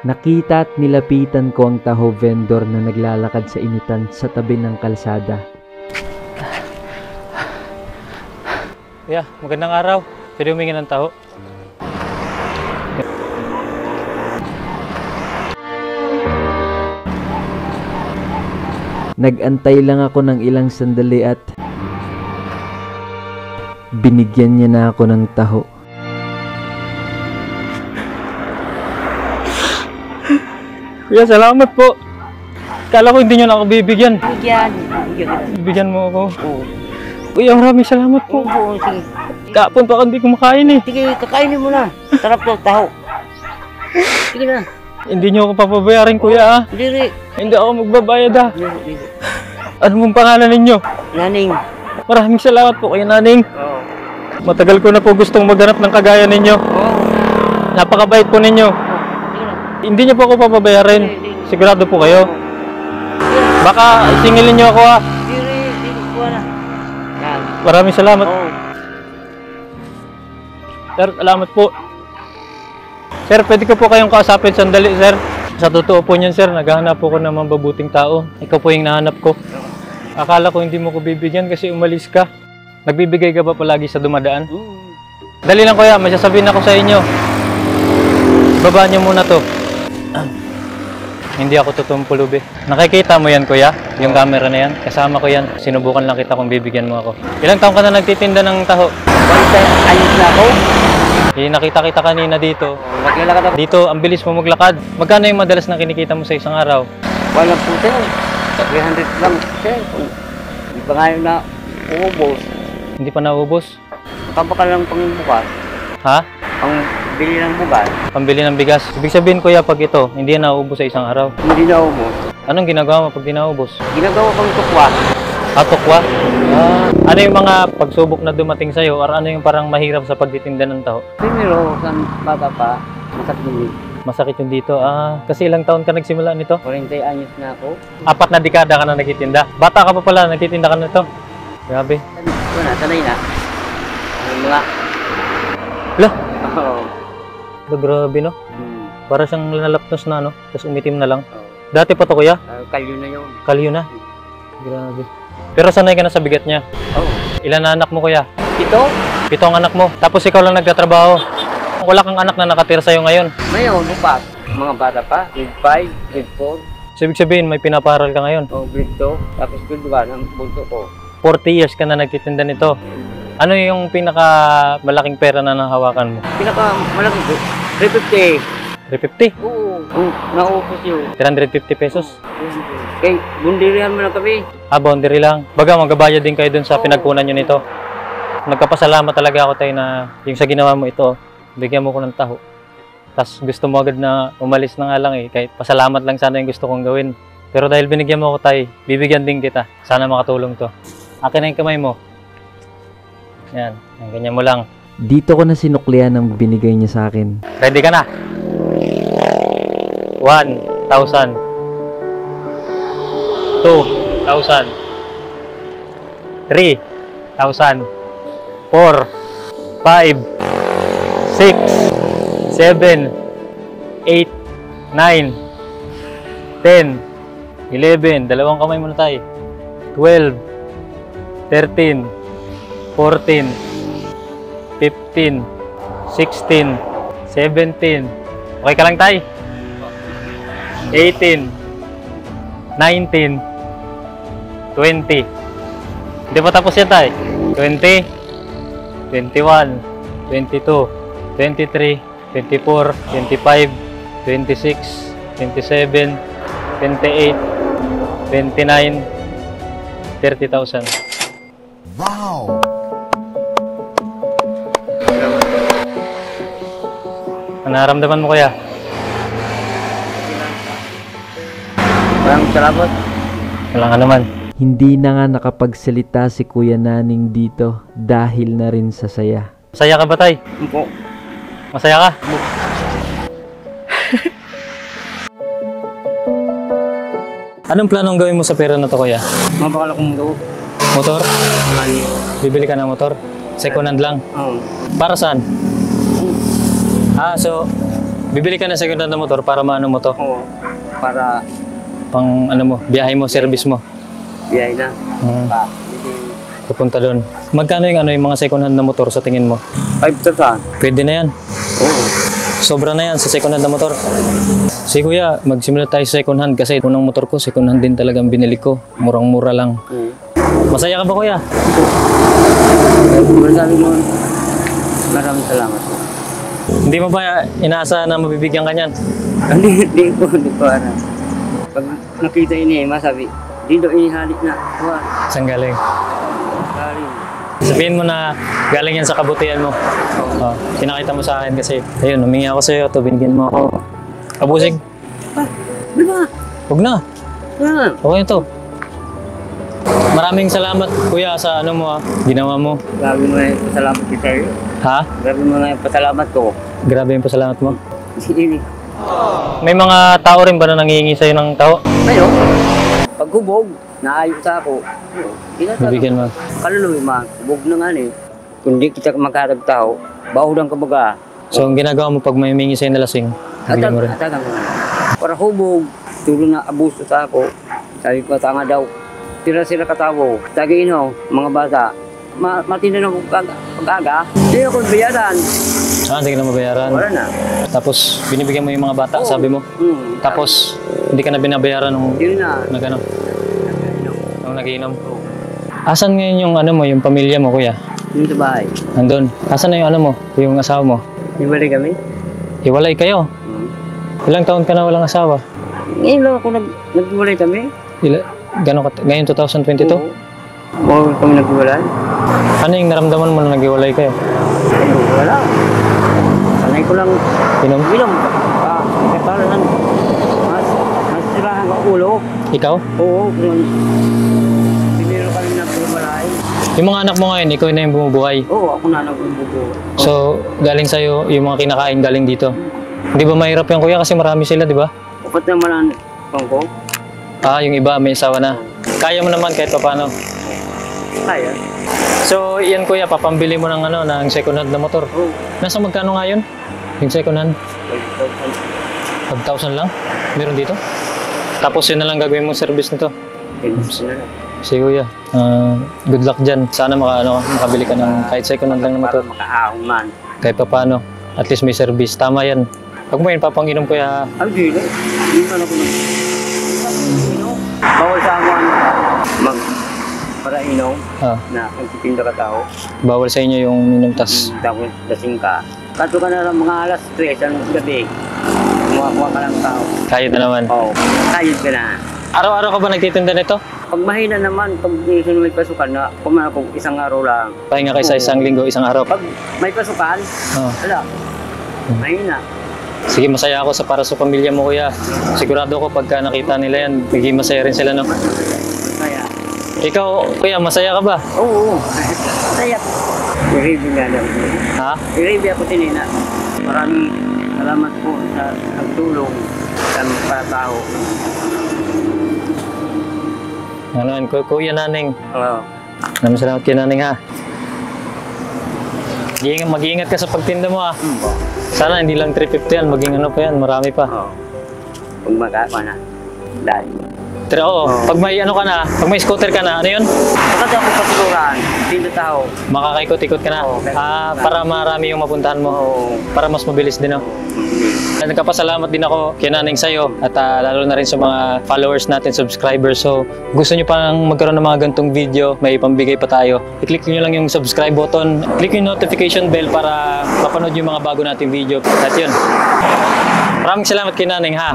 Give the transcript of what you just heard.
Nakita at nilapitan ko ang taho vendor na naglalakad sa initan sa tabi ng kalsada. Yeah, magandang araw. Pwede humingi ng taho? Nag-antay lang ako ng ilang sandali at binigyan niya na ako ng taho. Kuya, salamat po. Kala ko hindi nyo na ako bibigyan. Bigyan Bibigyan mo ako. Oo. Kuya, maraming salamat po. Oo, sige. Kapon pa hindi kumakain eh. Sige, kakainin mo na. Sarap to, taho. Sige na. Hindi nyo ako papabayarin, kuya ah. Diri. Hindi ako magbabayad ah. Diri. Ano mong pangalan ninyo? Naning. Maraming salamat po kayo, Naning. Oo. Matagal ko na po gustong maghanap ng kagaya ninyo. Oo. Napakabait po ninyo. Sige na. Hindi nyo po ako papabayarin. Sigurado po kayo. Sige. Baka isingilin nyo ako ah. Diri. Kuha na. Yan. Maraming salamat. Oo. Sir, salamat po. Sir, pwede ko po kayong kausapin sandali, sir. Sa totoo po niyan, sir, naghahanap po ko ng mabubuting tao. Ikaw po yung nahanap ko. Akala ko hindi mo ko bibigyan kasi umalis ka. Nagbibigay ka ba palagi sa dumadaan? Dali lang, kuya, may sasabihin ako sa inyo. Babaan niyo muna to. Hindi ako totoong pulubi. Nakikita mo yan, kuya? Yung camera na yan? Kasama ko yan. Sinubukan lang kita kung bibigyan mo ako. Ilang taon ka na nagtitinda ng taho? Ayos na ako. Nakita kita kanina dito. Naglalakad ako. Dito, ang bilis mo maglakad. Magkano yung madalas na kinikita mo sa isang araw? Walang po, sir. 300 lang, sir. Hindi pa ngayon na uubos. Hindi pa naubos? Kabaka lang pang bukas. Ha? Pang bili ng bukas. Pambili ng bigas. Ibig sabihin, kuya, pag ito, hindi yan naubos sa isang araw. Hindi na uubos. Anong ginagawa mo pag di naubos? Ginagawa pang tukwa. Tukwa? Ano yung mga pagsubok na dumating sa'yo? Or ano yung parang mahirap sa pagtitinda ng taho? Primero, sa bata pa, masakit. Masakit yung dito. Kasi ilang taon ka nagsimula nito? 40 anyos na ako. 4 na dekada ka na nagtitinda. Bata ka pa pala, nagtitinda ka na ito. Grabe. Wala, sanay na. Ang mga... Lah, Oo. grabe no? Para siyang nalapnos na no? Tapos umitim na lang. Oo. Dati pa to kuya? Kalyo na yun. Kalyo na. Grabe. Pero sanay ka na sa bigat niya. Oo. Ilan na anak mo kuya? Ito? 7 ang anak mo. Tapos ikaw lang nagtatrabaho. Wala kang anak na nakatira sa'yo ngayon. Ngayon, bukas. Mga bata pa. Grade 5, grade 4. So, ibig sabihin, may pinaparal ka ngayon. O grade 2. Tapos grade 1 ang bunso ko. 40 years ka na nagtitinda nito. Ano yung pinaka malaking pera na nahawakan mo? Pinaka malaki ko. 350. 350? Oo. Naupos yun. 350 pesos? Kay, bundirihan mo na kami. Boundary lang. Baga, magabayad din kayo dun sa pinagkunan nyo nito. Nagkapasalamat talaga ako tayo na yung sa ginawa mo ito, bigyan mo ko ng taho. Tapos gusto mo agad na umalis na nga lang eh. Kahit pasalamat lang sana yung gusto kong gawin. Pero dahil binigyan mo ako tayo, bibigyan din kita. Sana makatulong to. Akin na yung kamay mo. Yan. Ganyan mo lang. Dito ko na sinuklian ang binigay niya sa akin. Ready ka na? 1,000 2,000 3,000 4 5 6 7 8 9 10 11 dalawang kamay muna tayo 12 13 14 15 16 17 okay ka lang tayo 18 19 20 hindi pa tapos yan tayo 20 21 22 23 24 25 26 27 28 29 30,000. Wow! Ano naramdaman mo kaya? Maraming salamat. Wala ka naman. Hindi na nga nakapagsalita si Kuya Naning dito dahil na rin sa saya. Masaya ka ba, tay? Opo. Masaya ka? Anong planong gawin mo sa pera na to, kuya? Mabakal akong gawa. Motor? Bibili ka ng motor? Second hand lang? Oo. Para saan? So, Bibili ka ng second hand na motor para maano mo to? Oo. Para Pang ano mo, biyahe mo, service mo. biyay na. Hmm. Hindi. Pupunta doon. Magkano yung ano yung mga second hand na motor sa tingin mo? 5,000. Pwede na yan. Oo. Sobra na yan sa second hand na motor. Si kuya, magsimula tayo sa second hand kasi unang motor ko, second hand din talagang binili ko. Murang-mura lang. Masaya ka ba kuya? Masabi mo, maraming salamat. Hindi mo ba inaasa na mabibigyan ka niyan? Hindi ko alam. Pag nakita ini, masabi, dito inihalik na. Wah, Saan galing? galing. Sabihin mo na galing yan sa kabutihan mo. Oh, pinakita mo sa akin kasi, ayun, humingi ako sa'yo, ito, binigyan mo ako. Abusing. Di ba? Huwag na. Ah, Okay ito. Maraming salamat kuya sa ano mo ginawa mo. grabe mo na yung pasalamat kita eh. Ha? Grabe mo na yung pasalamat ko. Grabe yung pasalamat mo. Sige. May mga tao rin ba na nangihingi sa'yo ng tao? Ngayon, pag hubog, naayos ako. Mabigyan mo. Kaluluwi man, hubog na nga eh. Kung di kita magkarag tao, bahudan ka baga. So, ang ginagawa mo pag may humingi sa'yo na lasing, bigyan mo rin. Atagan mo. Para hubog, tulo na abuso sa ako. Sabi ko, tanga daw. Sira-sira katawo. Tagayin ho, mga bata. Matinda na pag-aga. Hindi ako bayaran. Hindi ka na mabayaran. Wala na. Tapos, binibigyan mo yung mga bata, sabi mo. Tapos, hindi ka na binabayaran nung Yun na. nag-ano, nung nagiinom. Asan ngayon yung ano mo, yung pamilya mo, kuya? Yung sa bahay. Nandun. Asan na yung ano mo, yung asawa mo? Di ba rin kami? Hiwalay kayo. Ilang taon ka na walang asawa? Ngayon lang ako nagwalay kami. Ngayon 2022? Oo, kami nagwalay. Ano yung naramdaman mo na naghiwalay kayo? Ayun, wala. Sanay ko lang Inom? bilang. Katala lang. Mas sirahan ka ulo. Ikaw? Oo, kung piniro kami nagwalay. Yung mga anak mo ngayon, ikaw na yung bumubuhay. Oo, ako na nagbubuo. So, galing sa'yo, yung mga kinakain galing dito. Di ba mahirap yan kuya kasi marami sila, di ba? Upat naman ang pangko. Yung iba may asawa na. Kaya mo naman kahit paano. Kaya. So, yan kuya, papambili mo ng ng second hand na motor. Oo. Nasa magkano nga yun? Yung second hand? 5,000 lang? Meron dito? Tapos yun na lang gagawin mong service nito. Sige kuya, good luck dyan. Sana makabili ka ng kahit second hand lang na Para motor. makaahon man. Kahit paano, at least may service. Tama yan. Huwag mo yun, papanginom kuya. Ay, di na. Hindi man ako nag... Bawal sa ako para inom na nagtitinda ka tao. Bawal sa inyo yung minumtas. Tapos lasing ka. Kato ka na lang mga alas 3 ng gabi. Kumakuha ka ng tao. Kaya na naman. Oo. Kayod ka na. Araw-araw ka ba nagtitinda nito? Pag mahina naman, pag may pasukan na, kumain ako isang araw lang. Pahinga kayo sa isang linggo, isang araw. Pag may pasukan, Oh. wala. Mahina. Sige, masaya ako para sa pamilya mo kuya. Sigurado ko pagka nakita nila yan, magiging masaya rin sila, no? Kaya, Ikaw, kuya, masaya ka ba? oo. Saya. I-review nga lang. Ha? I-review ako tinina. Maraming salamat po sa pagtulong sa mga tao. Kuya Naning. Oo. Maraming salamat kay Naning, ha? Mag-iingat ka sa pagtinda mo, ha? Sana hindi lang 350 yan, maging pa yan, marami pa. Oo. Kung magkakwa na. Dahil. Pero pag may pag may scooter ka na, ano yun? Pagkat ako patuluran, tinda tao. Makakaikot-ikot ka na. Oo. Para marami yung mapuntahan mo. Oo. Para mas mabilis din, no? Nagkapasalamat din ako kay Naning sa'yo at lalo na rin sa mga followers natin, subscribers. So, gusto nyo pang magkaroon ng mga gantong video, may pambigay pa tayo. I-click nyo lang yung subscribe button, click yung notification bell para mapanood yung mga bago nating video. At yun. Maraming salamat kay Naning, ha?